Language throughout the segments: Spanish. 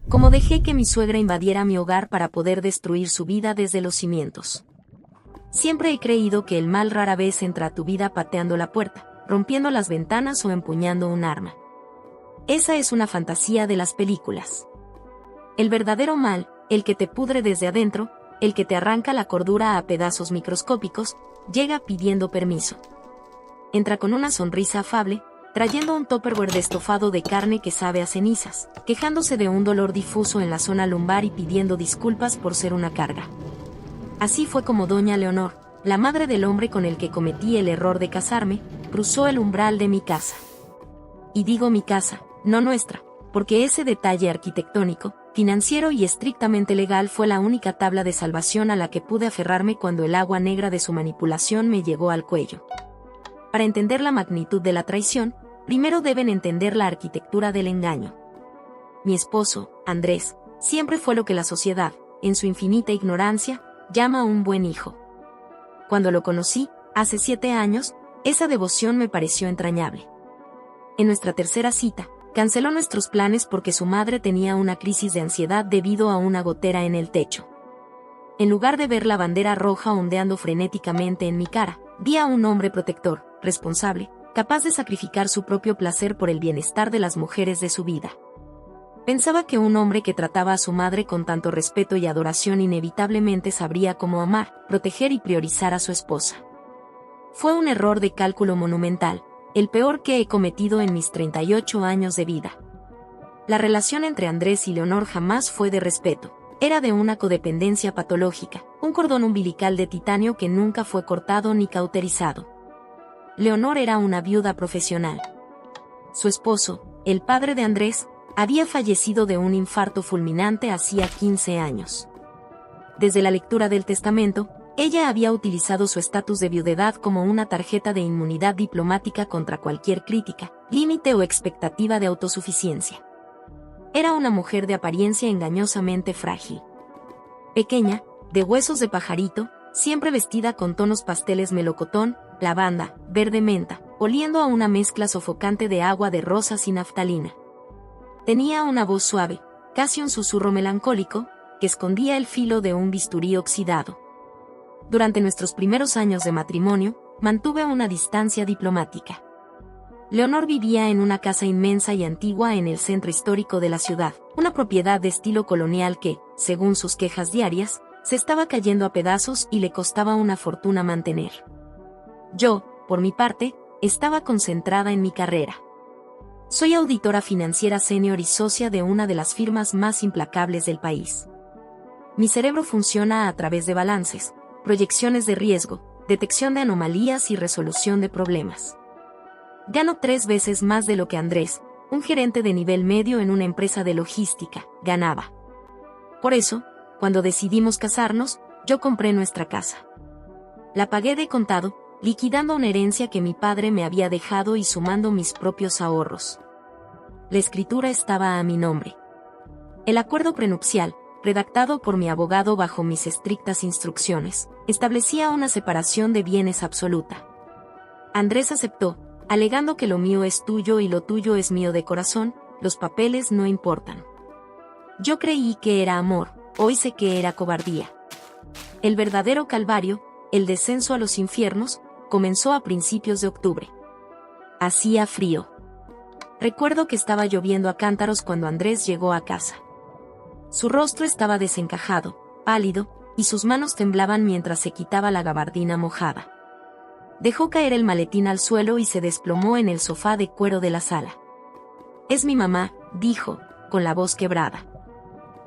Como dejé que mi suegra invadiera mi hogar para poder destruir su vida desde los cimientos. Siempre he creído que el mal rara vez entra a tu vida pateando la puerta, rompiendo las ventanas o empuñando un arma. Esa es una fantasía de las películas. El verdadero mal, el que te pudre desde adentro, el que te arranca la cordura a pedazos microscópicos, llega pidiendo permiso. Entra con una sonrisa afable, trayendo un tupperware de estofado de carne que sabe a cenizas, quejándose de un dolor difuso en la zona lumbar y pidiendo disculpas por ser una carga. Así fue como doña Leonor, la madre del hombre con el que cometí el error de casarme, cruzó el umbral de mi casa. Y digo mi casa, no nuestra, porque ese detalle arquitectónico, financiero y estrictamente legal fue la única tabla de salvación a la que pude aferrarme cuando el agua negra de su manipulación me llegó al cuello. Para entender la magnitud de la traición, primero deben entender la arquitectura del engaño. Mi esposo, Andrés, siempre fue lo que la sociedad, en su infinita ignorancia, llama un buen hijo. Cuando lo conocí, hace 7 años, esa devoción me pareció entrañable. En nuestra tercera cita, canceló nuestros planes porque su madre tenía una crisis de ansiedad debido a una gotera en el techo. En lugar de ver la bandera roja ondeando frenéticamente en mi cara, vi a un hombre protector, responsable, capaz de sacrificar su propio placer por el bienestar de las mujeres de su vida. Pensaba que un hombre que trataba a su madre con tanto respeto y adoración inevitablemente sabría cómo amar, proteger y priorizar a su esposa. Fue un error de cálculo monumental, el peor que he cometido en mis 38 años de vida. La relación entre Andrés y Leonor jamás fue de respeto, era de una codependencia patológica, un cordón umbilical de titanio que nunca fue cortado ni cauterizado. Leonor era una viuda profesional. Su esposo, el padre de Andrés, había fallecido de un infarto fulminante hacía 15 años. Desde la lectura del testamento, ella había utilizado su estatus de viudedad como una tarjeta de inmunidad diplomática contra cualquier crítica, límite o expectativa de autosuficiencia. Era una mujer de apariencia engañosamente frágil. Pequeña, de huesos de pajarito, siempre vestida con tonos pasteles melocotón, lavanda, verde menta, oliendo a una mezcla sofocante de agua de rosas y naftalina. Tenía una voz suave, casi un susurro melancólico, que escondía el filo de un bisturí oxidado. Durante nuestros primeros años de matrimonio, mantuve una distancia diplomática. Leonor vivía en una casa inmensa y antigua en el centro histórico de la ciudad, una propiedad de estilo colonial que, según sus quejas diarias, se estaba cayendo a pedazos y le costaba una fortuna mantener. Yo, por mi parte, estaba concentrada en mi carrera. Soy auditora financiera senior y socia de una de las firmas más implacables del país. Mi cerebro funciona a través de balances, proyecciones de riesgo, detección de anomalías y resolución de problemas. Gano 3 veces más de lo que Andrés, un gerente de nivel medio en una empresa de logística, ganaba. Por eso, cuando decidimos casarnos, yo compré nuestra casa. La pagué de contado, liquidando una herencia que mi padre me había dejado y sumando mis propios ahorros. La escritura estaba a mi nombre. El acuerdo prenupcial, redactado por mi abogado bajo mis estrictas instrucciones, establecía una separación de bienes absoluta. Andrés aceptó, alegando que lo mío es tuyo y lo tuyo es mío de corazón, los papeles no importan. Yo creí que era amor, hoy sé que era cobardía. El verdadero calvario, el descenso a los infiernos, comenzó a principios de octubre. Hacía frío. Recuerdo que estaba lloviendo a cántaros cuando Andrés llegó a casa. Su rostro estaba desencajado, pálido, y sus manos temblaban mientras se quitaba la gabardina mojada. Dejó caer el maletín al suelo y se desplomó en el sofá de cuero de la sala. «Es mi mamá», dijo, con la voz quebrada.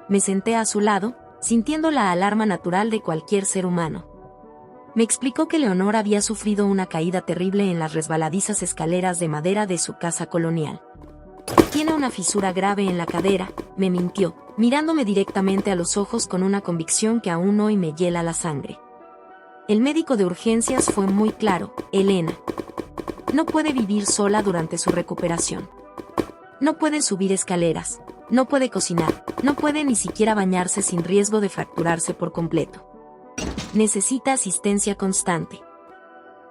Me senté a su lado, sintiendo la alarma natural de cualquier ser humano. Me explicó que Leonor había sufrido una caída terrible en las resbaladizas escaleras de madera de su casa colonial. Tiene una fisura grave en la cadera, me mintió, mirándome directamente a los ojos con una convicción que aún hoy me hiela la sangre. El médico de urgencias fue muy claro, Elena. No puede vivir sola durante su recuperación. No puede subir escaleras, no puede cocinar, no puede ni siquiera bañarse sin riesgo de fracturarse por completo. Necesita asistencia constante.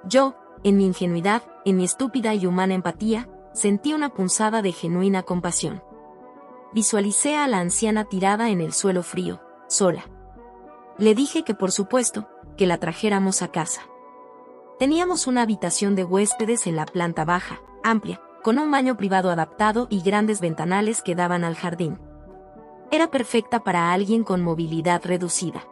Yo, en mi ingenuidad, en mi estúpida y humana empatía, sentí una punzada de genuina compasión. visualicé a la anciana tirada en el suelo frío, sola. Le dije que por supuesto, que la trajéramos a casa. Teníamos una habitación de huéspedes en la planta baja, amplia, con un baño privado adaptado y grandes ventanales que daban al jardín. Era perfecta para alguien con movilidad reducida.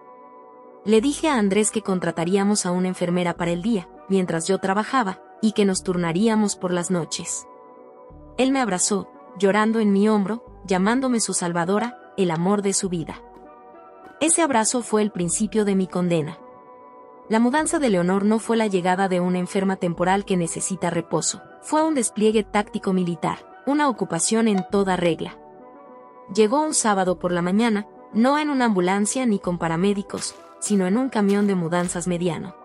Le dije a Andrés que contrataríamos a una enfermera para el día, mientras yo trabajaba, y que nos turnaríamos por las noches. Él me abrazó, llorando en mi hombro, llamándome su salvadora, el amor de su vida. Ese abrazo fue el principio de mi condena. La mudanza de Leonor no fue la llegada de una enferma temporal que necesita reposo, fue un despliegue táctico militar, una ocupación en toda regla. Llegó un sábado por la mañana, no en una ambulancia ni con paramédicos, sino en un camión de mudanzas mediano.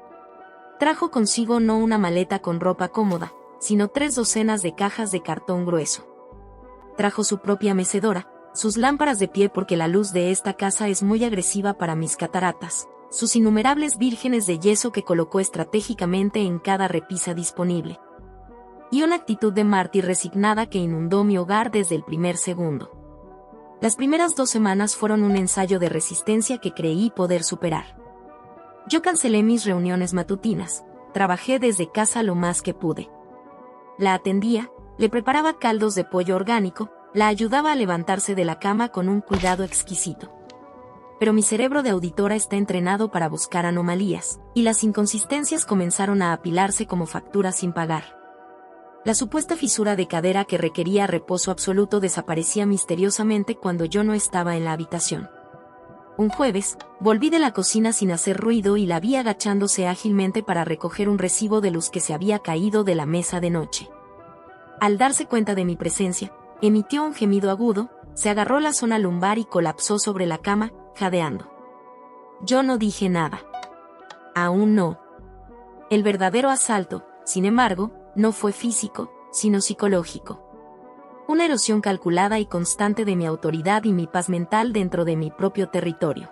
Trajo consigo no una maleta con ropa cómoda, sino 3 docenas de cajas de cartón grueso. Trajo su propia mecedora, sus lámparas de pie porque la luz de esta casa es muy agresiva para mis cataratas, sus innumerables vírgenes de yeso que colocó estratégicamente en cada repisa disponible. Y una actitud de mártir resignada que inundó mi hogar desde el primer segundo. Las primeras 2 semanas fueron un ensayo de resistencia que creí poder superar. Yo cancelé mis reuniones matutinas, trabajé desde casa lo más que pude. La atendía, le preparaba caldos de pollo orgánico, la ayudaba a levantarse de la cama con un cuidado exquisito. Pero mi cerebro de auditora está entrenado para buscar anomalías, y las inconsistencias comenzaron a apilarse como facturas sin pagar. La supuesta fisura de cadera que requería reposo absoluto desaparecía misteriosamente cuando yo no estaba en la habitación. Un jueves, volví de la cocina sin hacer ruido y la vi agachándose ágilmente para recoger un recibo de luz que se había caído de la mesa de noche. Al darse cuenta de mi presencia, emitió un gemido agudo, se agarró la zona lumbar y colapsó sobre la cama, jadeando. Yo no dije nada. Aún no. El verdadero asalto, sin embargo, no fue físico, sino psicológico. Una erosión calculada y constante de mi autoridad y mi paz mental dentro de mi propio territorio.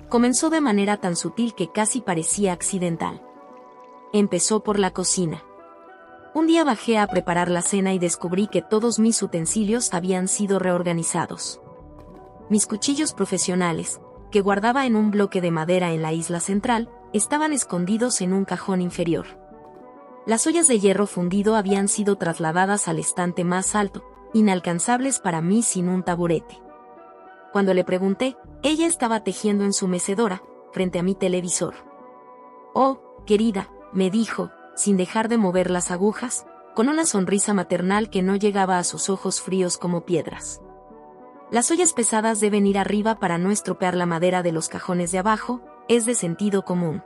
Comenzó de manera tan sutil que casi parecía accidental. Empezó por la cocina. Un día bajé a preparar la cena y descubrí que todos mis utensilios habían sido reorganizados. Mis cuchillos profesionales, que guardaba en un bloque de madera en la isla central, estaban escondidos en un cajón inferior. Las ollas de hierro fundido habían sido trasladadas al estante más alto, inalcanzables para mí sin un taburete. Cuando le pregunté, ella estaba tejiendo en su mecedora, frente a mi televisor. «Oh, querida», me dijo, sin dejar de mover las agujas, con una sonrisa maternal que no llegaba a sus ojos fríos como piedras. Las ollas pesadas deben ir arriba para no estropear la madera de los cajones de abajo, es de sentido común.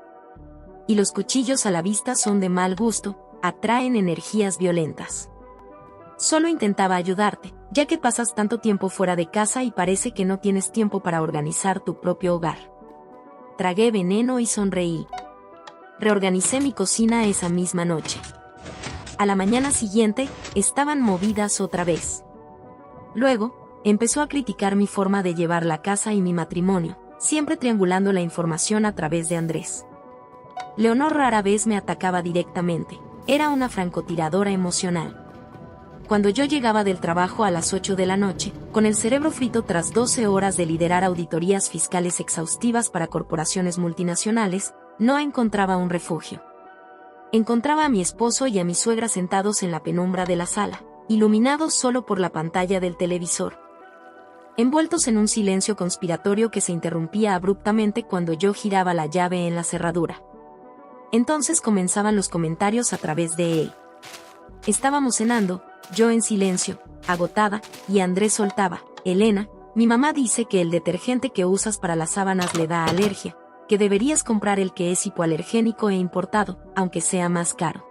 Y los cuchillos a la vista son de mal gusto, atraen energías violentas. Solo intentaba ayudarte, ya que pasas tanto tiempo fuera de casa y parece que no tienes tiempo para organizar tu propio hogar. Tragué veneno y sonreí. Reorganicé mi cocina esa misma noche. A la mañana siguiente, estaban movidas otra vez. Luego, empezó a criticar mi forma de llevar la casa y mi matrimonio, siempre triangulando la información a través de Andrés. Leonor rara vez me atacaba directamente, era una francotiradora emocional. Cuando yo llegaba del trabajo a las 8 de la noche, con el cerebro frito tras 12 horas de liderar auditorías fiscales exhaustivas para corporaciones multinacionales, no encontraba un refugio. Encontraba a mi esposo y a mi suegra sentados en la penumbra de la sala, iluminados solo por la pantalla del televisor. Envueltos en un silencio conspiratorio que se interrumpía abruptamente cuando yo giraba la llave en la cerradura. Entonces comenzaban los comentarios a través de él. Estábamos cenando, yo en silencio, agotada, y Andrés soltaba: «Elena, mi mamá dice que el detergente que usas para las sábanas le da alergia, que deberías comprar el que es hipoalergénico e importado, aunque sea más caro.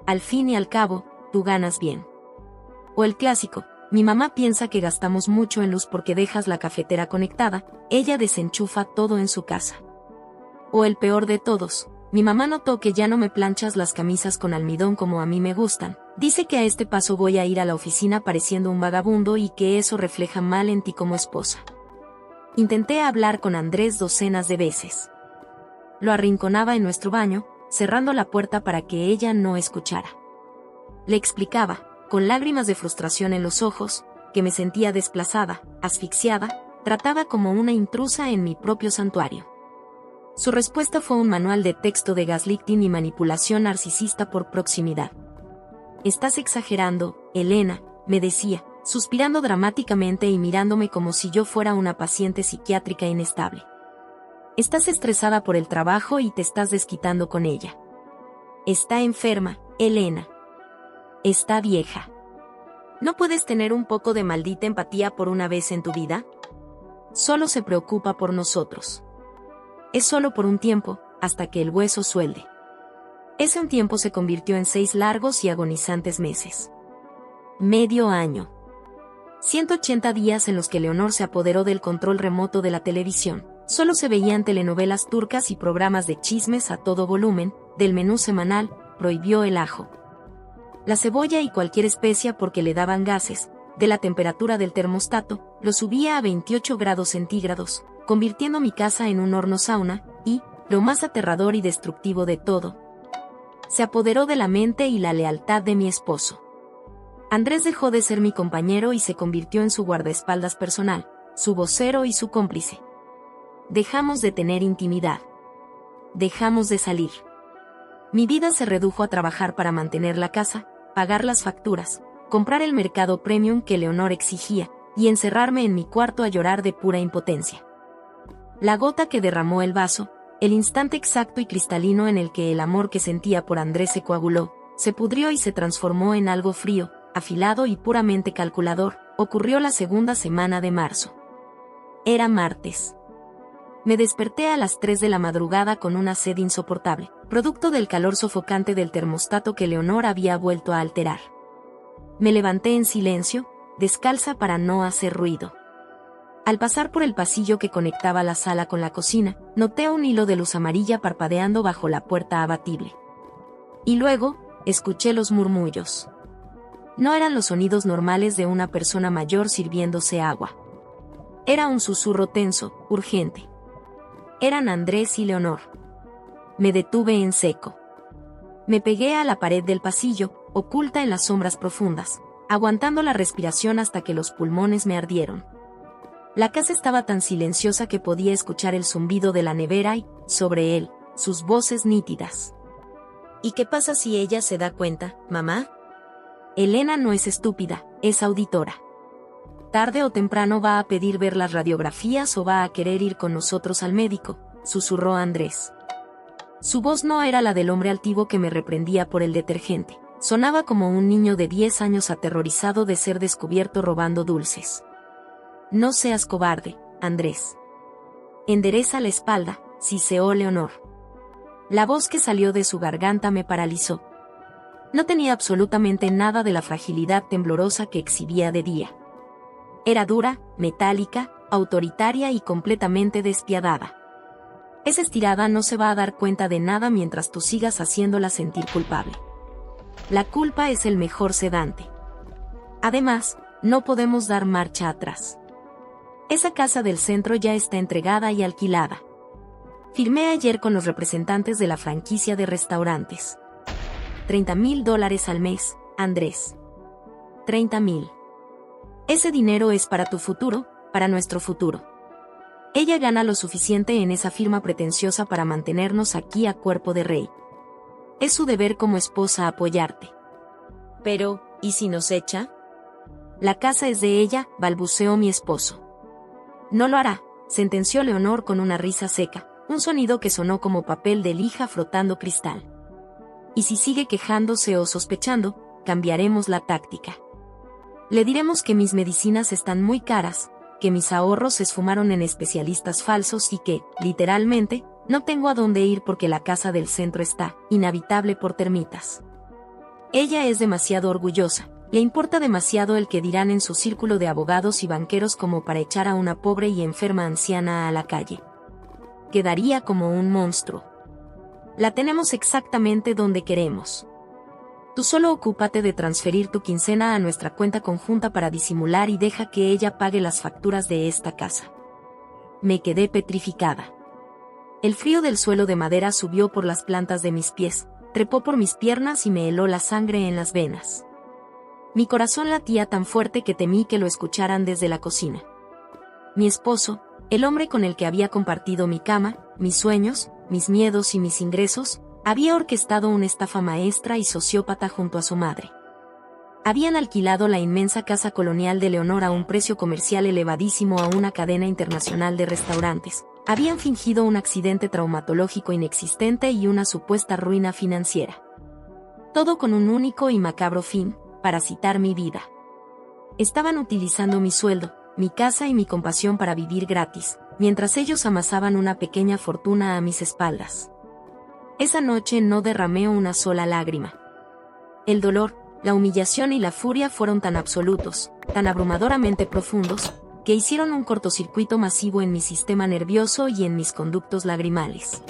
Al fin y al cabo, tú ganas bien». O el clásico: «Mi mamá piensa que gastamos mucho en luz porque dejas la cafetera conectada, ella desenchufa todo en su casa». O el peor de todos: «Mi mamá notó que ya no me planchas las camisas con almidón como a mí me gustan, dice que a este paso voy a ir a la oficina pareciendo un vagabundo y que eso refleja mal en ti como esposa». Intenté hablar con Andrés docenas de veces. Lo arrinconaba en nuestro baño, cerrando la puerta para que ella no escuchara. Le explicaba, con lágrimas de frustración en los ojos, que me sentía desplazada, asfixiada, tratada como una intrusa en mi propio santuario. Su respuesta fue un manual de texto de gaslighting y manipulación narcisista por proximidad. «Estás exagerando, Elena», me decía, suspirando dramáticamente y mirándome como si yo fuera una paciente psiquiátrica inestable. «Estás estresada por el trabajo y te estás desquitando con ella. Está enferma, Elena. Está vieja. ¿No puedes tener un poco de maldita empatía por una vez en tu vida? Solo se preocupa por nosotros. Es solo por un tiempo, hasta que el hueso suelde». Ese un tiempo se convirtió en 6 largos y agonizantes meses. Medio año. 180 días en los que Leonor se apoderó del control remoto de la televisión. Solo se veían telenovelas turcas y programas de chismes a todo volumen. Del menú semanal, prohibió el ajo, la cebolla y cualquier especia porque le daban gases. De la temperatura del termostato, lo subía a 28 grados centígrados, convirtiendo mi casa en un horno sauna, y, lo más aterrador y destructivo de todo, se apoderó de la mente y la lealtad de mi esposo. Andrés dejó de ser mi compañero y se convirtió en su guardaespaldas personal, su vocero y su cómplice. Dejamos de tener intimidad. Dejamos de salir. Mi vida se redujo a trabajar para mantener la casa, pagar las facturas, comprar el mercado premium que Leonor exigía, y encerrarme en mi cuarto a llorar de pura impotencia. La gota que derramó el vaso, el instante exacto y cristalino en el que el amor que sentía por Andrés se coaguló, se pudrió y se transformó en algo frío, afilado y puramente calculador, ocurrió la segunda semana de marzo. Era martes. Me desperté a las 3 de la madrugada con una sed insoportable, producto del calor sofocante del termostato que Leonor había vuelto a alterar. Me levanté en silencio, descalza para no hacer ruido. Al pasar por el pasillo que conectaba la sala con la cocina, noté un hilo de luz amarilla parpadeando bajo la puerta abatible. Y luego, escuché los murmullos. No eran los sonidos normales de una persona mayor sirviéndose agua. Era un susurro tenso, urgente. Eran Andrés y Leonor. Me detuve en seco. Me pegué a la pared del pasillo, oculta en las sombras profundas, aguantando la respiración hasta que los pulmones me ardieron. La casa estaba tan silenciosa que podía escuchar el zumbido de la nevera y, sobre él, sus voces nítidas. ¿Y qué pasa si ella se da cuenta, mamá? Elena no es estúpida, es auditora. Tarde o temprano va a pedir ver las radiografías o va a querer ir con nosotros al médico, susurró Andrés. Su voz no era la del hombre altivo que me reprendía por el detergente. Sonaba como un niño de 10 años aterrorizado de ser descubierto robando dulces. No seas cobarde, Andrés. Endereza la espalda, siseó Leonor. La voz que salió de su garganta me paralizó. No tenía absolutamente nada de la fragilidad temblorosa que exhibía de día. Era dura, metálica, autoritaria y completamente despiadada. Esa estirada no se va a dar cuenta de nada mientras tú sigas haciéndola sentir culpable. La culpa es el mejor sedante. Además, no podemos dar marcha atrás. Esa casa del centro ya está entregada y alquilada. Firmé ayer con los representantes de la franquicia de restaurantes. $30,000 al mes, Andrés. 30,000. Ese dinero es para tu futuro, para nuestro futuro. Ella gana lo suficiente en esa firma pretenciosa para mantenernos aquí a cuerpo de rey. Es su deber como esposa apoyarte. Pero, ¿y si nos echa? La casa es de ella, balbuceó mi esposo. No lo hará, sentenció Leonor con una risa seca, un sonido que sonó como papel de lija frotando cristal. Y si sigue quejándose o sospechando, cambiaremos la táctica. Le diremos que mis medicinas están muy caras, que mis ahorros se esfumaron en especialistas falsos y que, literalmente, no tengo a dónde ir porque la casa del centro está inhabitable por termitas. Ella es demasiado orgullosa, le importa demasiado el que dirán en su círculo de abogados y banqueros como para echar a una pobre y enferma anciana a la calle. Quedaría como un monstruo. La tenemos exactamente donde queremos. Tú solo ocúpate de transferir tu quincena a nuestra cuenta conjunta para disimular y deja que ella pague las facturas de esta casa. Me quedé petrificada. El frío del suelo de madera subió por las plantas de mis pies, trepó por mis piernas y me heló la sangre en las venas. Mi corazón latía tan fuerte que temí que lo escucharan desde la cocina. Mi esposo, el hombre con el que había compartido mi cama, mis sueños, mis miedos y mis ingresos, había orquestado una estafa maestra y sociópata junto a su madre. Habían alquilado la inmensa casa colonial de Leonor a un precio comercial elevadísimo a una cadena internacional de restaurantes. Habían fingido un accidente traumatológico inexistente y una supuesta ruina financiera. Todo con un único y macabro fin: parasitar mi vida. Estaban utilizando mi sueldo, mi casa y mi compasión para vivir gratis, mientras ellos amasaban una pequeña fortuna a mis espaldas. Esa noche no derramé una sola lágrima. El dolor, la humillación y la furia fueron tan absolutos, tan abrumadoramente profundos, que hicieron un cortocircuito masivo en mi sistema nervioso y en mis conductos lagrimales.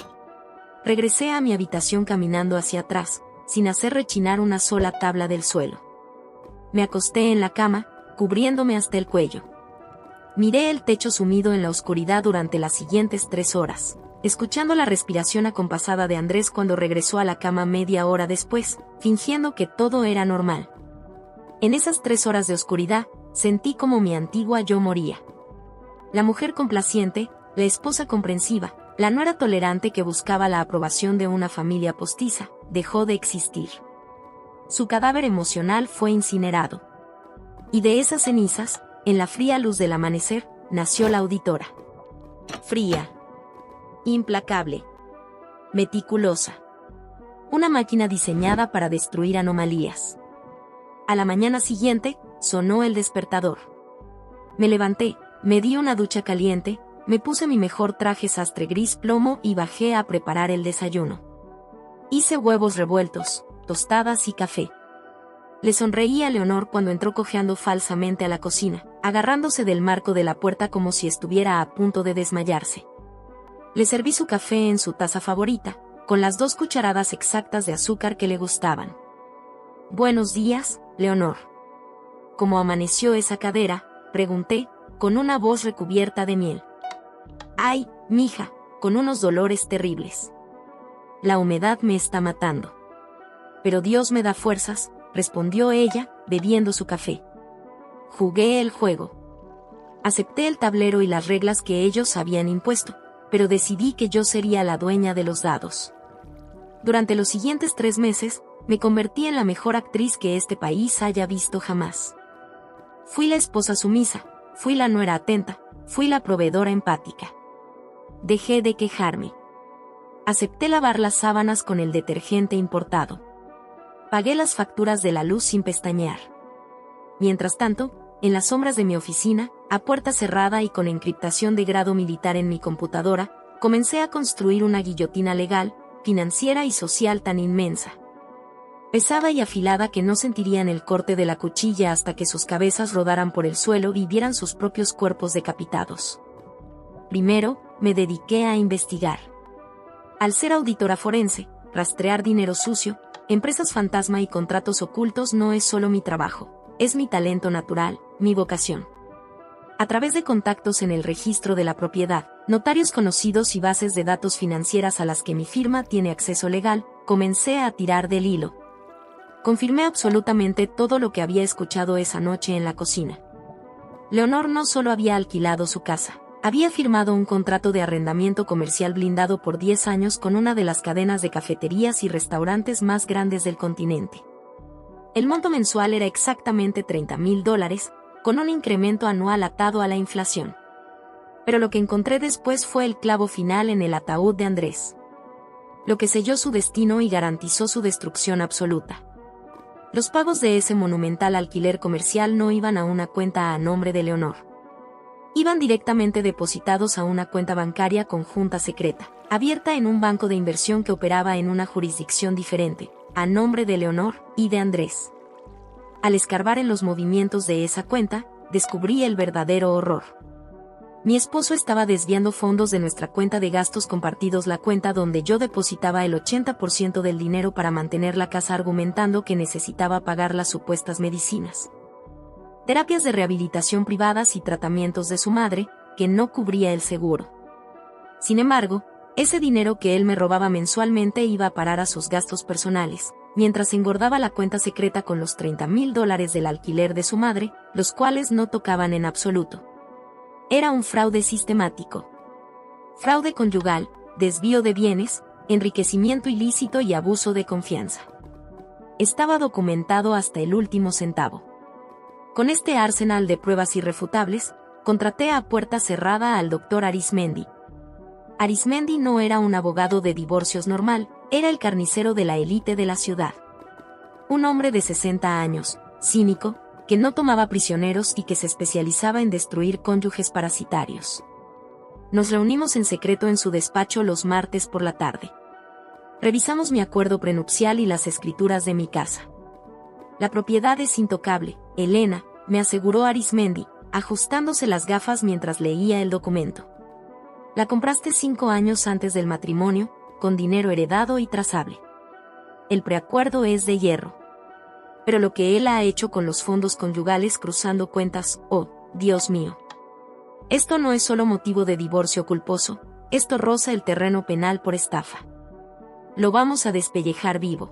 Regresé a mi habitación caminando hacia atrás, sin hacer rechinar una sola tabla del suelo. Me acosté en la cama, cubriéndome hasta el cuello. Miré el techo sumido en la oscuridad durante las siguientes 3 horas, escuchando la respiración acompasada de Andrés cuando regresó a la cama media hora después, fingiendo que todo era normal. En esas 3 horas de oscuridad, sentí como mi antigua yo moría. La mujer complaciente, la esposa comprensiva, la nuera tolerante que buscaba la aprobación de una familia postiza, dejó de existir. Su cadáver emocional fue incinerado. Y de esas cenizas, en la fría luz del amanecer, nació la auditora. Fría. Implacable. Meticulosa. Una máquina diseñada para destruir anomalías. A la mañana siguiente, sonó el despertador. Me levanté, me di una ducha caliente, me puse mi mejor traje sastre gris plomo y bajé a preparar el desayuno. Hice huevos revueltos, tostadas y café. Le sonreí a Leonor cuando entró cojeando falsamente a la cocina, agarrándose del marco de la puerta como si estuviera a punto de desmayarse. Le serví su café en su taza favorita, con las 2 cucharadas exactas de azúcar que le gustaban. «Buenos días, Leonor». «¿Cómo amaneció esa cadera?», pregunté, con una voz recubierta de miel. «Ay, mija, con unos dolores terribles. La humedad me está matando. Pero Dios me da fuerzas», respondió ella, bebiendo su café. Jugué el juego. Acepté el tablero y las reglas que ellos habían impuesto, pero decidí que yo sería la dueña de los dados. Durante los siguientes 3 meses, me convertí en la mejor actriz que este país haya visto jamás. Fui la esposa sumisa, fui la nuera atenta, fui la proveedora empática. Dejé de quejarme. Acepté lavar las sábanas con el detergente importado. Pagué las facturas de la luz sin pestañear. Mientras tanto, en las sombras de mi oficina, a puerta cerrada y con encriptación de grado militar en mi computadora, comencé a construir una guillotina legal, financiera y social tan inmensa, pesada y afilada que no sentirían el corte de la cuchilla hasta que sus cabezas rodaran por el suelo y vieran sus propios cuerpos decapitados. Primero, me dediqué a investigar. Al ser auditora forense, rastrear dinero sucio, empresas fantasma y contratos ocultos no es solo mi trabajo, es mi talento natural, mi vocación. A través de contactos en el registro de la propiedad, notarios conocidos y bases de datos financieras a las que mi firma tiene acceso legal, comencé a tirar del hilo. Confirmé absolutamente todo lo que había escuchado esa noche en la cocina. Leonor no solo había alquilado su casa, había firmado un contrato de arrendamiento comercial blindado por 10 años con una de las cadenas de cafeterías y restaurantes más grandes del continente. El monto mensual era exactamente $30,000, con un incremento anual atado a la inflación. Pero lo que encontré después fue el clavo final en el ataúd de Andrés. Lo que selló su destino y garantizó su destrucción absoluta. Los pagos de ese monumental alquiler comercial no iban a una cuenta a nombre de Leonor. Iban directamente depositados a una cuenta bancaria conjunta secreta, abierta en un banco de inversión que operaba en una jurisdicción diferente, a nombre de Leonor y de Andrés. Al escarbar en los movimientos de esa cuenta, descubrí el verdadero horror. Mi esposo estaba desviando fondos de nuestra cuenta de gastos compartidos, la cuenta donde yo depositaba el 80% del dinero para mantener la casa, argumentando que necesitaba pagar las supuestas medicinas, terapias de rehabilitación privadas y tratamientos de su madre, que no cubría el seguro. Sin embargo, ese dinero que él me robaba mensualmente iba a parar a sus gastos personales, mientras engordaba la cuenta secreta con los $30,000 del alquiler de su madre, los cuales no tocaban en absoluto. Era un fraude sistemático. Fraude conyugal, desvío de bienes, enriquecimiento ilícito y abuso de confianza. Estaba documentado hasta el último centavo. Con este arsenal de pruebas irrefutables, contraté a puerta cerrada al doctor Arismendi. Arismendi no era un abogado de divorcios normal, era el carnicero de la élite de la ciudad. Un hombre de 60 años, cínico, que no tomaba prisioneros y que se especializaba en destruir cónyuges parasitarios. Nos reunimos en secreto en su despacho los martes por la tarde. Revisamos mi acuerdo prenupcial y las escrituras de mi casa. La propiedad es intocable, Elena, me aseguró Arismendi, ajustándose las gafas mientras leía el documento. La compraste 5 años antes del matrimonio, con dinero heredado y trazable. El preacuerdo es de hierro. Pero lo que él ha hecho con los fondos conyugales cruzando cuentas, oh, Dios mío. Esto no es solo motivo de divorcio culposo, esto roza el terreno penal por estafa. Lo vamos a despellejar vivo.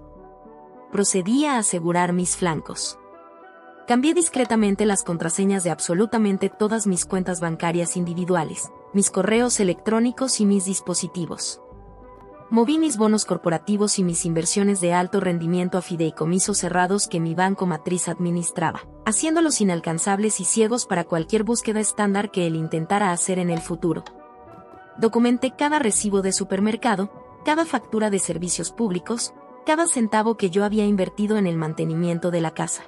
Procedí a asegurar mis flancos. Cambié discretamente las contraseñas de absolutamente todas mis cuentas bancarias individuales, mis correos electrónicos y mis dispositivos. Moví mis bonos corporativos y mis inversiones de alto rendimiento a fideicomisos cerrados que mi banco matriz administraba, haciéndolos inalcanzables y ciegos para cualquier búsqueda estándar que él intentara hacer en el futuro. Documenté cada recibo de supermercado, cada factura de servicios públicos, cada centavo que yo había invertido en el mantenimiento de la casa.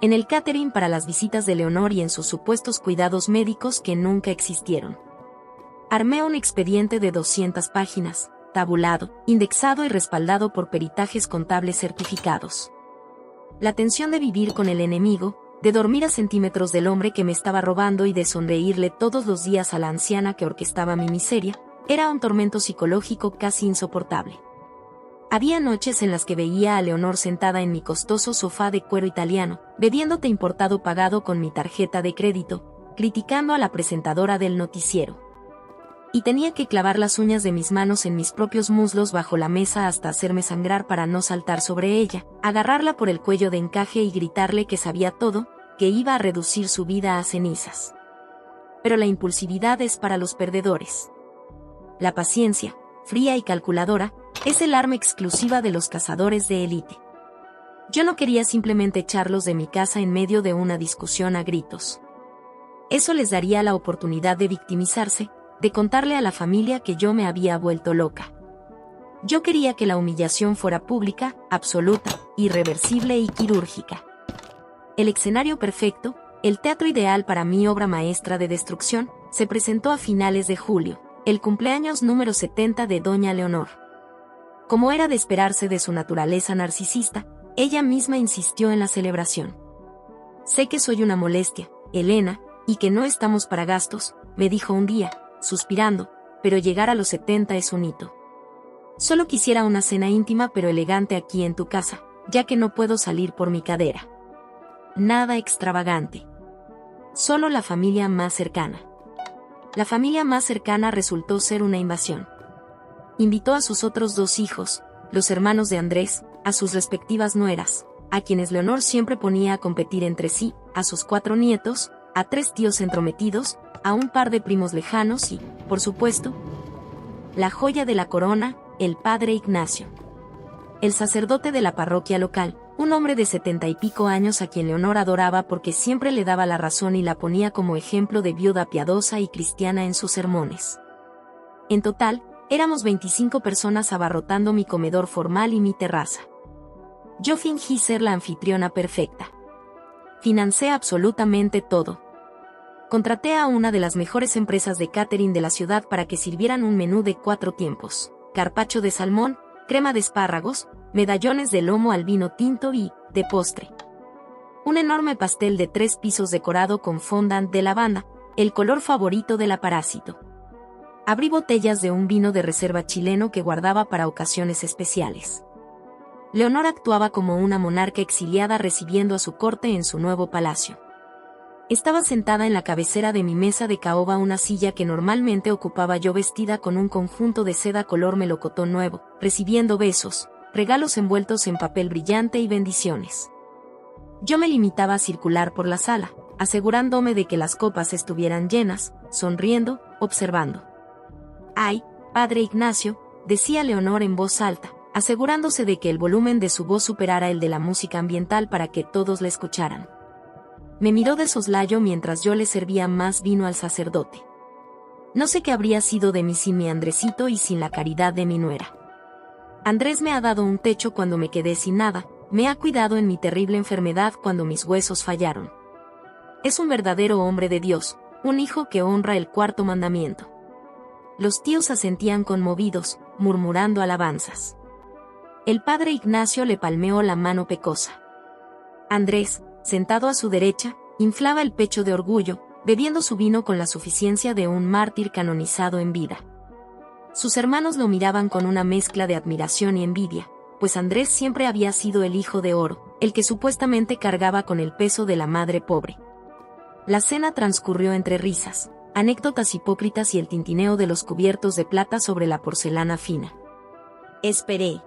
En el catering para las visitas de Leonor y en sus supuestos cuidados médicos que nunca existieron. Armé un expediente de 200 páginas, tabulado, indexado y respaldado por peritajes contables certificados. La tensión de vivir con el enemigo, de dormir a centímetros del hombre que me estaba robando y de sonreírle todos los días a la anciana que orquestaba mi miseria, era un tormento psicológico casi insoportable. Había noches en las que veía a Leonor sentada en mi costoso sofá de cuero italiano, bebiendo té importado pagado con mi tarjeta de crédito, criticando a la presentadora del noticiero. Y tenía que clavar las uñas de mis manos en mis propios muslos bajo la mesa hasta hacerme sangrar para no saltar sobre ella, agarrarla por el cuello de encaje y gritarle que sabía todo, que iba a reducir su vida a cenizas. Pero la impulsividad es para los perdedores. La paciencia, fría y calculadora, es el arma exclusiva de los cazadores de élite. Yo no quería simplemente echarlos de mi casa en medio de una discusión a gritos. Eso les daría la oportunidad de victimizarse, de contarle a la familia que yo me había vuelto loca. Yo quería que la humillación fuera pública, absoluta, irreversible y quirúrgica. El escenario perfecto, el teatro ideal para mi obra maestra de destrucción, se presentó a finales de julio, el cumpleaños número 70 de Doña Leonor. Como era de esperarse de su naturaleza narcisista, ella misma insistió en la celebración. Sé que soy una molestia, Elena, y que no estamos para gastos, me dijo un día, suspirando, pero llegar a los 70 es un hito. Solo quisiera una cena íntima pero elegante aquí en tu casa, ya que no puedo salir por mi cadera. Nada extravagante. Solo la familia más cercana. La familia más cercana resultó ser una invasión. Invitó a sus otros 2 hijos, los hermanos de Andrés, a sus respectivas nueras, a quienes Leonor siempre ponía a competir entre sí, a sus 4 nietos, a 3 tíos entrometidos, a un par de primos lejanos y, por supuesto, la joya de la corona, el padre Ignacio. El sacerdote de la parroquia local, un hombre de 70 y pico años a quien Leonor adoraba porque siempre le daba la razón y la ponía como ejemplo de viuda piadosa y cristiana en sus sermones. En total, éramos 25 personas abarrotando mi comedor formal y mi terraza. Yo fingí ser la anfitriona perfecta. Financé absolutamente todo. Contraté a una de las mejores empresas de catering de la ciudad para que sirvieran un menú de 4 tiempos, carpaccio de salmón, crema de espárragos, medallones de lomo al vino tinto y, de postre, un enorme pastel de 3 pisos decorado con fondant de lavanda, el color favorito de la parásito. Abrí botellas de un vino de reserva chileno que guardaba para ocasiones especiales. Leonor actuaba como una monarca exiliada recibiendo a su corte en su nuevo palacio. Estaba sentada en la cabecera de mi mesa de caoba, una silla que normalmente ocupaba yo, vestida con un conjunto de seda color melocotón nuevo, recibiendo besos, regalos envueltos en papel brillante y bendiciones. Yo me limitaba a circular por la sala, asegurándome de que las copas estuvieran llenas, sonriendo, observando. «Ay, Padre Ignacio», decía Leonor en voz alta, asegurándose de que el volumen de su voz superara el de la música ambiental para que todos la escucharan. Me miró de soslayo mientras yo le servía más vino al sacerdote. No sé qué habría sido de mí sin mi Andresito y sin la caridad de mi nuera. Andrés me ha dado un techo cuando me quedé sin nada, me ha cuidado en mi terrible enfermedad cuando mis huesos fallaron. Es un verdadero hombre de Dios, un hijo que honra el cuarto mandamiento. Los tíos asentían conmovidos, murmurando alabanzas. El padre Ignacio le palmeó la mano pecosa. Andrés, sentado a su derecha, inflaba el pecho de orgullo, bebiendo su vino con la suficiencia de un mártir canonizado en vida. Sus hermanos lo miraban con una mezcla de admiración y envidia, pues Andrés siempre había sido el hijo de oro, el que supuestamente cargaba con el peso de la madre pobre. La cena transcurrió entre risas, anécdotas hipócritas y el tintineo de los cubiertos de plata sobre la porcelana fina. Esperé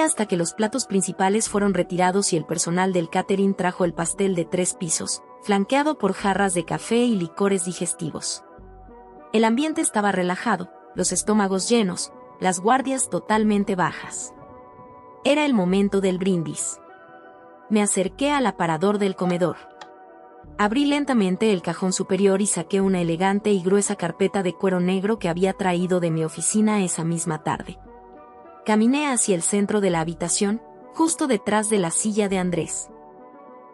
hasta que los platos principales fueron retirados y el personal del catering trajo el pastel de 3 pisos, flanqueado por jarras de café y licores digestivos. El ambiente estaba relajado, los estómagos llenos, las guardias totalmente bajas. Era el momento del brindis. Me acerqué al aparador del comedor. Abrí lentamente el cajón superior y saqué una elegante y gruesa carpeta de cuero negro que había traído de mi oficina esa misma tarde. Caminé hacia el centro de la habitación, justo detrás de la silla de Andrés.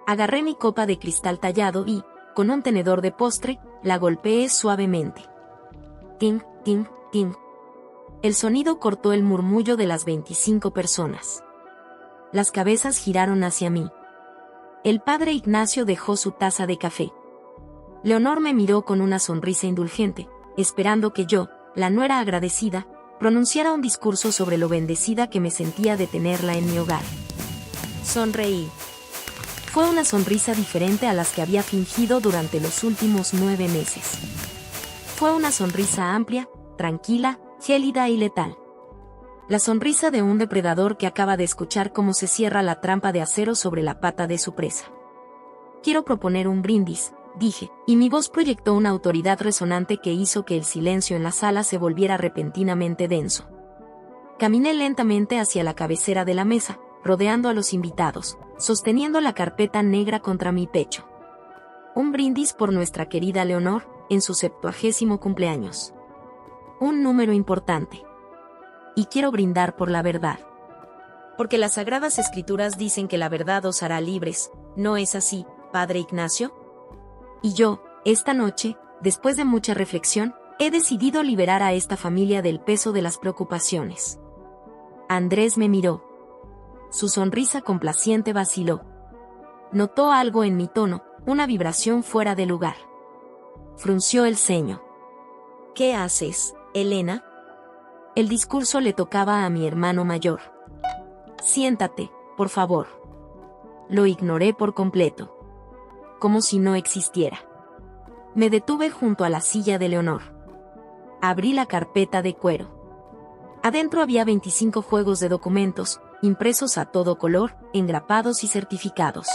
Agarré mi copa de cristal tallado y, con un tenedor de postre, la golpeé suavemente. Ting, ting, ting. El sonido cortó el murmullo de las 25 personas. Las cabezas giraron hacia mí. El padre Ignacio dejó su taza de café. Leonor me miró con una sonrisa indulgente, esperando que yo, la nuera agradecida, pronunciara un discurso sobre lo bendecida que me sentía de tenerla en mi hogar. Sonreí. Fue una sonrisa diferente a las que había fingido durante los últimos 9 meses. Fue una sonrisa amplia, tranquila, gélida y letal. La sonrisa de un depredador que acaba de escuchar cómo se cierra la trampa de acero sobre la pata de su presa. Quiero proponer un brindis, dije, y mi voz proyectó una autoridad resonante que hizo que el silencio en la sala se volviera repentinamente denso. Caminé lentamente hacia la cabecera de la mesa, rodeando a los invitados, sosteniendo la carpeta negra contra mi pecho. Un brindis por nuestra querida Leonor, en su 70º cumpleaños. Un número importante. Y quiero brindar por la verdad. Porque las Sagradas Escrituras dicen que la verdad os hará libres, ¿no es así, Padre Ignacio? Y yo, esta noche, después de mucha reflexión, he decidido liberar a esta familia del peso de las preocupaciones. Andrés me miró. Su sonrisa complaciente vaciló. Notó algo en mi tono, una vibración fuera de lugar. Frunció el ceño. ¿Qué haces, Elena? El discurso le tocaba a mi hermano mayor. Siéntate, por favor. Lo ignoré por completo. Como si no existiera. Me detuve junto a la silla de Leonor. Abrí la carpeta de cuero. Adentro había 25 juegos de documentos, impresos a todo color, engrapados y certificados.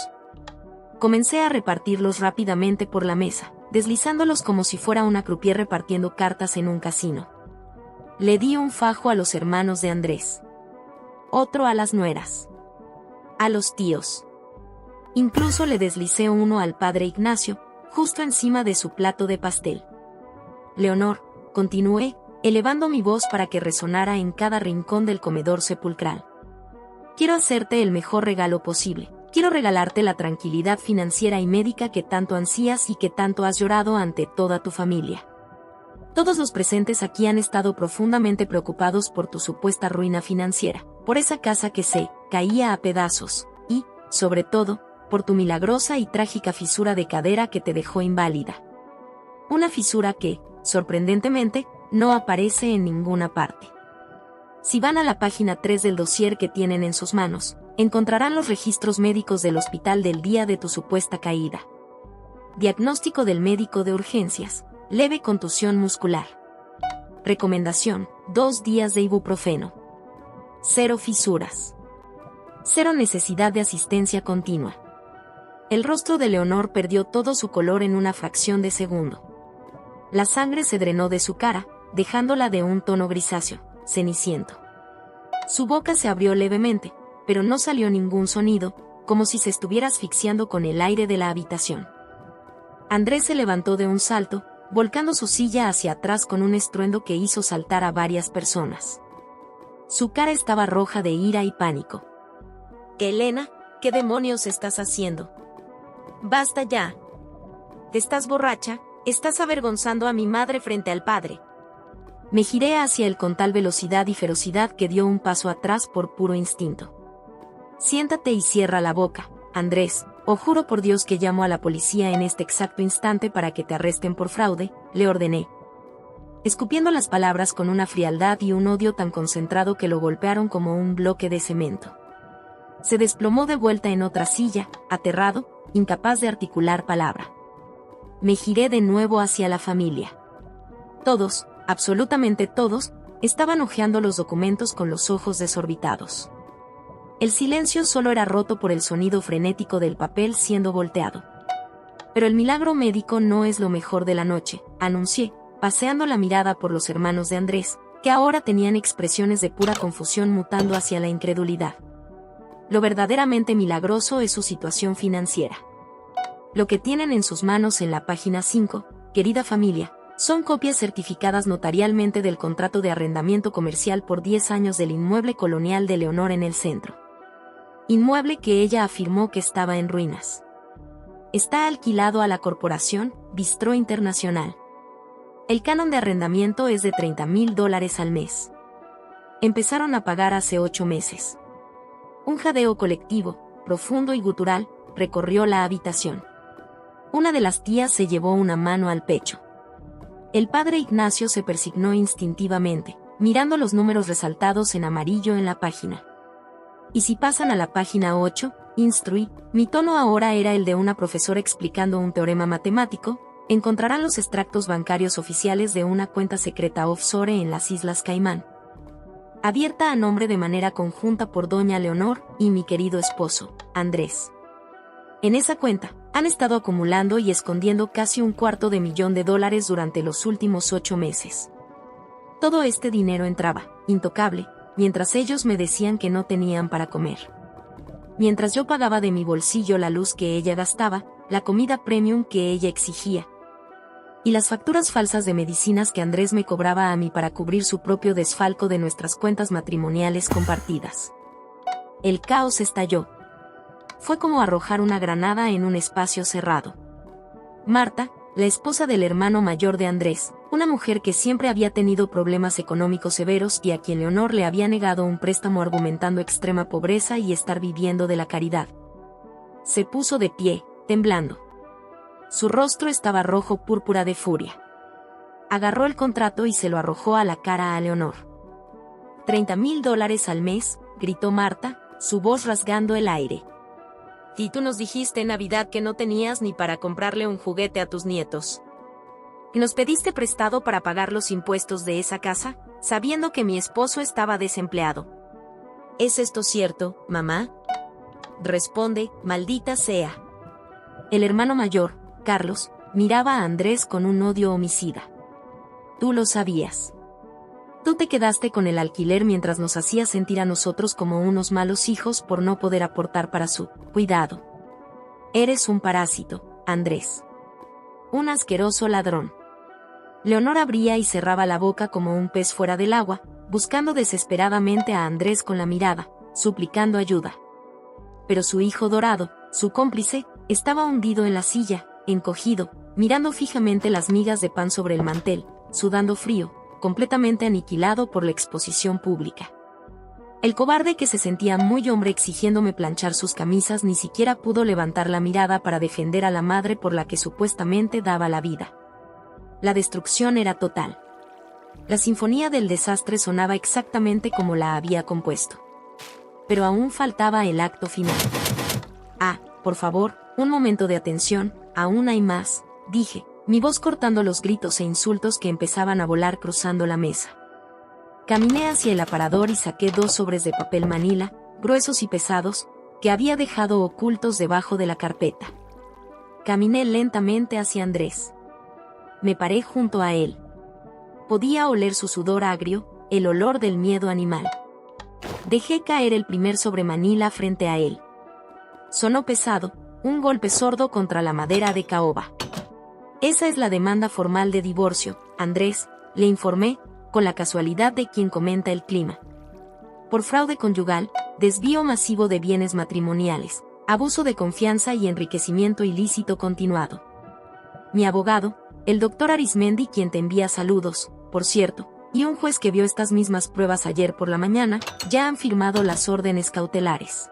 Comencé a repartirlos rápidamente por la mesa, deslizándolos como si fuera una croupier repartiendo cartas en un casino. Le di un fajo a los hermanos de Andrés. Otro a las nueras. A los tíos. Incluso le deslicé uno al padre Ignacio, justo encima de su plato de pastel. Leonor, continué, elevando mi voz para que resonara en cada rincón del comedor sepulcral. Quiero hacerte el mejor regalo posible. Quiero regalarte la tranquilidad financiera y médica que tanto ansías y que tanto has llorado ante toda tu familia. Todos los presentes aquí han estado profundamente preocupados por tu supuesta ruina financiera, por esa casa que se caía a pedazos, y, sobre todo, por tu milagrosa y trágica fisura de cadera que te dejó inválida. Una fisura que, sorprendentemente, no aparece en ninguna parte. Si van a la página 3 del dossier que tienen en sus manos, encontrarán los registros médicos del hospital del día de tu supuesta caída. Diagnóstico del médico de urgencias: leve contusión muscular. Recomendación: 2 días de ibuprofeno. Cero fisuras. Cero necesidad de asistencia continua. El rostro de Leonor perdió todo su color en una fracción de segundo. La sangre se drenó de su cara, dejándola de un tono grisáceo, ceniciento. Su boca se abrió levemente, pero no salió ningún sonido, como si se estuviera asfixiando con el aire de la habitación. Andrés se levantó de un salto, volcando su silla hacia atrás con un estruendo que hizo saltar a varias personas. Su cara estaba roja de ira y pánico. «Elena, ¿qué demonios estás haciendo? Basta ya. Estás borracha, estás avergonzando a mi madre frente al padre». Me giré hacia él con tal velocidad y ferocidad que dio un paso atrás por puro instinto. «Siéntate y cierra la boca, Andrés, o juro por Dios que llamo a la policía en este exacto instante para que te arresten por fraude», le ordené. Escupiendo las palabras con una frialdad y un odio tan concentrado que lo golpearon como un bloque de cemento. Se desplomó de vuelta en otra silla, aterrado, incapaz de articular palabra. Me giré de nuevo hacia la familia. Todos, absolutamente todos, estaban hojeando los documentos con los ojos desorbitados. El silencio solo era roto por el sonido frenético del papel siendo volteado. «Pero el milagro médico no es lo mejor de la noche», anuncié, paseando la mirada por los hermanos de Andrés, que ahora tenían expresiones de pura confusión mutando hacia la incredulidad. Lo verdaderamente milagroso es su situación financiera. Lo que tienen en sus manos en la página 5, querida familia, son copias certificadas notarialmente del contrato de arrendamiento comercial por 10 años del inmueble colonial de Leonor en el centro. Inmueble que ella afirmó que estaba en ruinas. Está alquilado a la corporación Bistró Internacional. El canon de arrendamiento es de $30,000 al mes. Empezaron a pagar hace 8 meses. Un jadeo colectivo, profundo y gutural, recorrió la habitación. Una de las tías se llevó una mano al pecho. El padre Ignacio se persignó instintivamente, mirando los números resaltados en amarillo en la página. Y si pasan a la página 8, instruí, mi tono ahora era el de una profesora explicando un teorema matemático, encontrarán los extractos bancarios oficiales de una cuenta secreta offshore en las Islas Caimán. Abierta a nombre de manera conjunta por doña Leonor y mi querido esposo, Andrés. En esa cuenta, han estado acumulando y escondiendo casi $250,000 durante los últimos 8 meses. Todo este dinero entraba, intocable, mientras ellos me decían que no tenían para comer. Mientras yo pagaba de mi bolsillo la luz que ella gastaba, la comida premium que ella exigía, y las facturas falsas de medicinas que Andrés me cobraba a mí para cubrir su propio desfalco de nuestras cuentas matrimoniales compartidas. El caos estalló. Fue como arrojar una granada en un espacio cerrado. Marta, la esposa del hermano mayor de Andrés, una mujer que siempre había tenido problemas económicos severos y a quien Leonor le había negado un préstamo argumentando extrema pobreza y estar viviendo de la caridad. Se puso de pie, temblando. Su rostro estaba rojo púrpura de furia. Agarró el contrato y se lo arrojó a la cara a Leonor. $30,000 al mes, gritó Marta, su voz rasgando el aire. Y tú nos dijiste en Navidad que no tenías ni para comprarle un juguete a tus nietos. Y nos pediste prestado para pagar los impuestos de esa casa, sabiendo que mi esposo estaba desempleado. ¿Es esto cierto, mamá? Responde, maldita sea. El hermano mayor, Carlos, miraba a Andrés con un odio homicida. Tú lo sabías. Tú te quedaste con el alquiler mientras nos hacías sentir a nosotros como unos malos hijos por no poder aportar para su cuidado. Eres un parásito, Andrés. Un asqueroso ladrón. Leonor abría y cerraba la boca como un pez fuera del agua, buscando desesperadamente a Andrés con la mirada, suplicando ayuda. Pero su hijo dorado, su cómplice, estaba hundido en la silla, encogido, mirando fijamente las migas de pan sobre el mantel, sudando frío, completamente aniquilado por la exposición pública. El cobarde que se sentía muy hombre exigiéndome planchar sus camisas ni siquiera pudo levantar la mirada para defender a la madre por la que supuestamente daba la vida. La destrucción era total. La sinfonía del desastre sonaba exactamente como la había compuesto. Pero aún faltaba el acto final. Ah, por favor, un momento de atención, aún hay más, dije, mi voz cortando los gritos e insultos que empezaban a volar cruzando la mesa. Caminé hacia el aparador y saqué 2 sobres de papel manila, gruesos y pesados, que había dejado ocultos debajo de la carpeta. Caminé lentamente hacia Andrés. Me paré junto a él. Podía oler su sudor agrio, el olor del miedo animal. Dejé caer el primer sobre manila frente a él. Sonó pesado, un golpe sordo contra la madera de caoba. Esa es la demanda formal de divorcio, Andrés, le informé, con la casualidad de quien comenta el clima. Por fraude conyugal, desvío masivo de bienes matrimoniales, abuso de confianza y enriquecimiento ilícito continuado. Mi abogado, el doctor Arismendi, quien te envía saludos, por cierto, y un juez que vio estas mismas pruebas ayer por la mañana, ya han firmado las órdenes cautelares.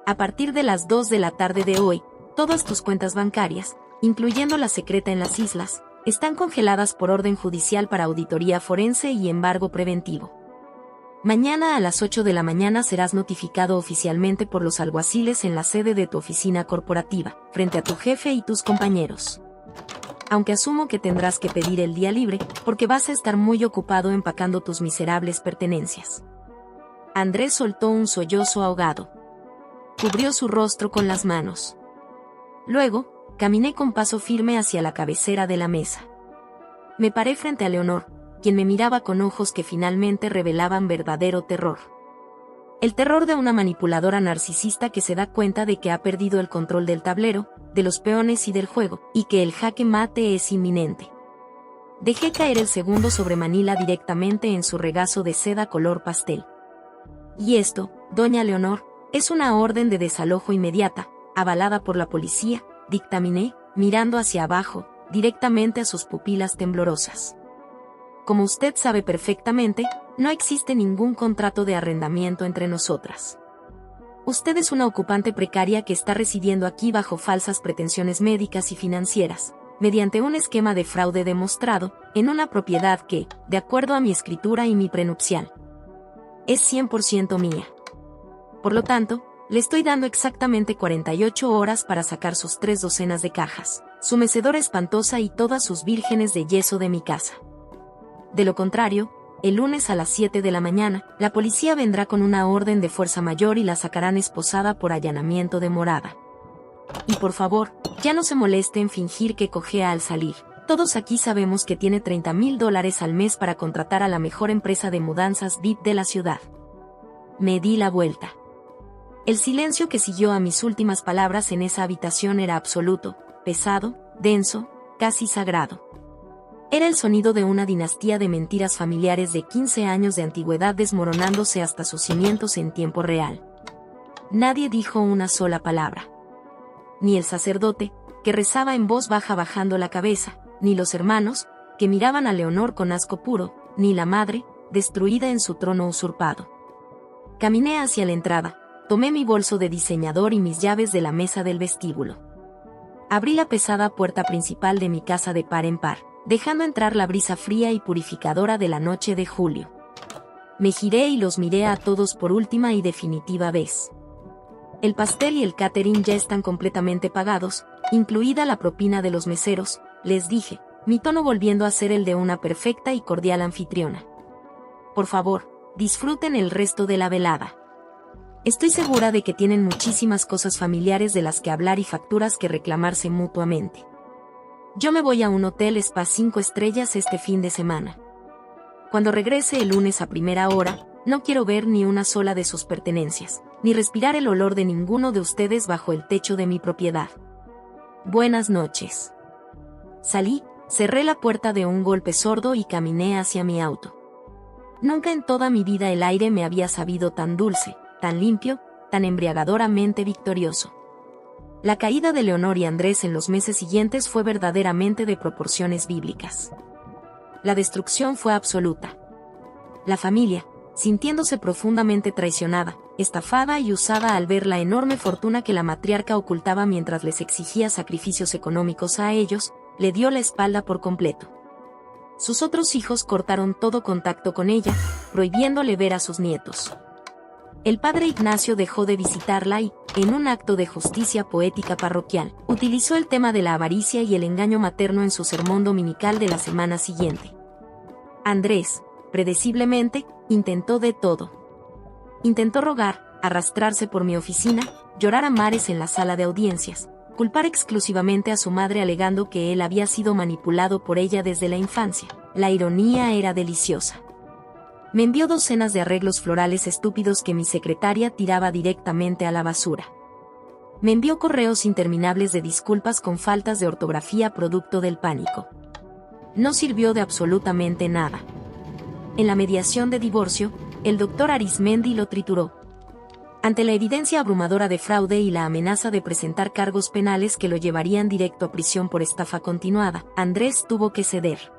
A partir de las 2 de la tarde de hoy, todas tus cuentas bancarias, incluyendo la secreta en las islas, están congeladas por orden judicial para auditoría forense y embargo preventivo. Mañana a las 8 de la mañana serás notificado oficialmente por los alguaciles en la sede de tu oficina corporativa, frente a tu jefe y tus compañeros. Aunque asumo que tendrás que pedir el día libre, porque vas a estar muy ocupado empacando tus miserables pertenencias. Andrés soltó un sollozo ahogado. Cubrió su rostro con las manos. Luego, caminé con paso firme hacia la cabecera de la mesa. Me paré frente a Leonor, quien me miraba con ojos que finalmente revelaban verdadero terror. El terror de una manipuladora narcisista que se da cuenta de que ha perdido el control del tablero, de los peones y del juego, y que el jaque mate es inminente. Dejé caer el segundo sobre manila directamente en su regazo de seda color pastel. Y esto, doña Leonor, es una orden de desalojo inmediata, avalada por la policía, dictaminé, mirando hacia abajo, directamente a sus pupilas temblorosas. Como usted sabe perfectamente, no existe ningún contrato de arrendamiento entre nosotras. Usted es una ocupante precaria que está residiendo aquí bajo falsas pretensiones médicas y financieras, mediante un esquema de fraude demostrado, en una propiedad que, de acuerdo a mi escritura y mi prenupcial, es 100% mía. Por lo tanto, le estoy dando exactamente 48 horas para sacar sus 3 docenas de cajas, su mecedora espantosa y todas sus vírgenes de yeso de mi casa. De lo contrario, el lunes a las 7 de la mañana, la policía vendrá con una orden de fuerza mayor y la sacarán esposada por allanamiento de morada. Y por favor, ya no se moleste en fingir que cojea al salir. Todos aquí sabemos que tiene $30,000 al mes para contratar a la mejor empresa de mudanzas VIP de la ciudad. Me di la vuelta. El silencio que siguió a mis últimas palabras en esa habitación era absoluto, pesado, denso, casi sagrado. Era el sonido de una dinastía de mentiras familiares de 15 años de antigüedad desmoronándose hasta sus cimientos en tiempo real. Nadie dijo una sola palabra. Ni el sacerdote, que rezaba en voz baja bajando la cabeza, ni los hermanos, que miraban a Leonor con asco puro, ni la madre, destruida en su trono usurpado. Caminé hacia la entrada, tomé mi bolso de diseñador y mis llaves de la mesa del vestíbulo. Abrí la pesada puerta principal de mi casa de par en par, dejando entrar la brisa fría y purificadora de la noche de julio. Me giré y los miré a todos por última y definitiva vez. El pastel y el catering ya están completamente pagados, incluida la propina de los meseros, les dije, mi tono volviendo a ser el de una perfecta y cordial anfitriona. Por favor, disfruten el resto de la velada. Estoy segura de que tienen muchísimas cosas familiares de las que hablar y facturas que reclamarse mutuamente. Yo me voy a un hotel spa 5 estrellas este fin de semana. Cuando regrese el lunes a primera hora, no quiero ver ni una sola de sus pertenencias, ni respirar el olor de ninguno de ustedes bajo el techo de mi propiedad. Buenas noches. Salí, cerré la puerta de un golpe sordo y caminé hacia mi auto. Nunca en toda mi vida el aire me había sabido tan dulce, tan limpio, tan embriagadoramente victorioso. La caída de Leonor y Andrés en los meses siguientes fue verdaderamente de proporciones bíblicas. La destrucción fue absoluta. La familia, sintiéndose profundamente traicionada, estafada y usada al ver la enorme fortuna que la matriarca ocultaba mientras les exigía sacrificios económicos a ellos, le dio la espalda por completo. Sus otros hijos cortaron todo contacto con ella, prohibiéndole ver a sus nietos. El padre Ignacio dejó de visitarla y, en un acto de justicia poética parroquial, utilizó el tema de la avaricia y el engaño materno en su sermón dominical de la semana siguiente. Andrés, Predeciblemente, intentó de todo. Intentó rogar, arrastrarse por mi oficina, llorar a mares en la sala de audiencias, culpar exclusivamente a su madre alegando que él había sido manipulado por ella desde la infancia. La ironía era deliciosa. Me envió docenas de arreglos florales estúpidos que mi secretaria tiraba directamente a la basura. Me envió correos interminables de disculpas con faltas de ortografía producto del pánico. No sirvió de absolutamente nada. En la mediación de divorcio, el doctor Arismendi lo trituró. Ante la evidencia abrumadora de fraude y la amenaza de presentar cargos penales que lo llevarían directo a prisión por estafa continuada, Andrés tuvo que ceder.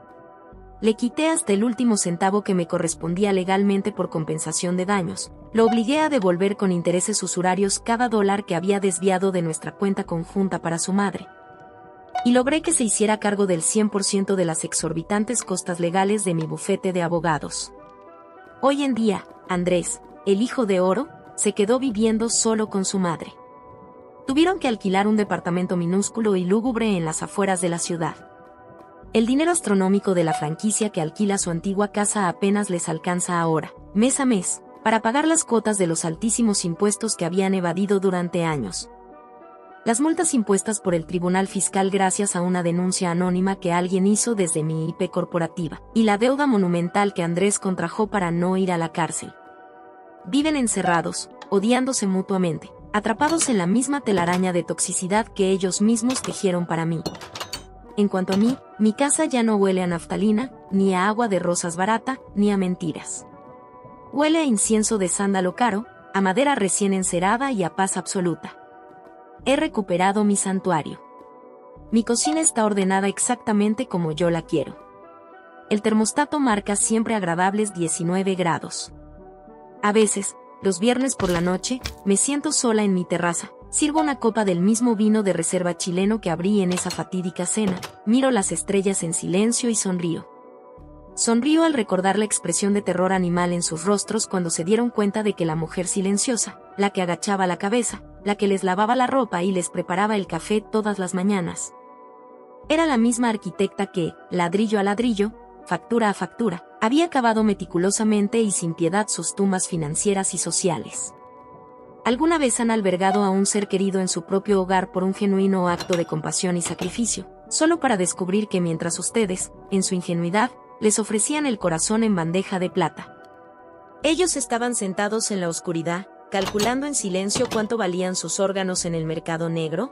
Le quité hasta el último centavo que me correspondía legalmente por compensación de daños. Lo obligué a devolver con intereses usurarios cada dólar que había desviado de nuestra cuenta conjunta para su madre. Y logré que se hiciera cargo del 100% de las exorbitantes costas legales de mi bufete de abogados. Hoy en día, Andrés, el hijo de oro, se quedó viviendo solo con su madre. Tuvieron que alquilar un departamento minúsculo y lúgubre en las afueras de la ciudad. El dinero astronómico de la franquicia que alquila su antigua casa apenas les alcanza ahora, mes a mes, para pagar las cuotas de los altísimos impuestos que habían evadido durante años. Las multas impuestas por el Tribunal Fiscal gracias a una denuncia anónima que alguien hizo desde mi IP corporativa, y la deuda monumental que Andrés contrajo para no ir a la cárcel. Viven encerrados, odiándose mutuamente, atrapados en la misma telaraña de toxicidad que ellos mismos tejieron para mí. En cuanto a mí, mi casa ya no huele a naftalina, ni a agua de rosas barata, ni a mentiras. Huele a incienso de sándalo caro, a madera recién encerada y a paz absoluta. He recuperado mi santuario. Mi cocina está ordenada exactamente como yo la quiero. El termostato marca siempre agradables 19 grados. A veces, los viernes por la noche, me siento sola en mi terraza. Sirvo una copa del mismo vino de reserva chileno que abrí en esa fatídica cena, miro las estrellas en silencio y sonrío. Sonrío al recordar la expresión de terror animal en sus rostros cuando se dieron cuenta de que la mujer silenciosa, la que agachaba la cabeza, la que les lavaba la ropa y les preparaba el café todas las mañanas, era la misma arquitecta que, ladrillo a ladrillo, factura a factura, había cavado meticulosamente y sin piedad sus tumbas financieras y sociales. ¿Alguna vez han albergado a un ser querido en su propio hogar por un genuino acto de compasión y sacrificio, solo para descubrir que mientras ustedes, en su ingenuidad, les ofrecían el corazón en bandeja de plata? Ellos estaban sentados en la oscuridad, calculando en silencio cuánto valían sus órganos en el mercado negro,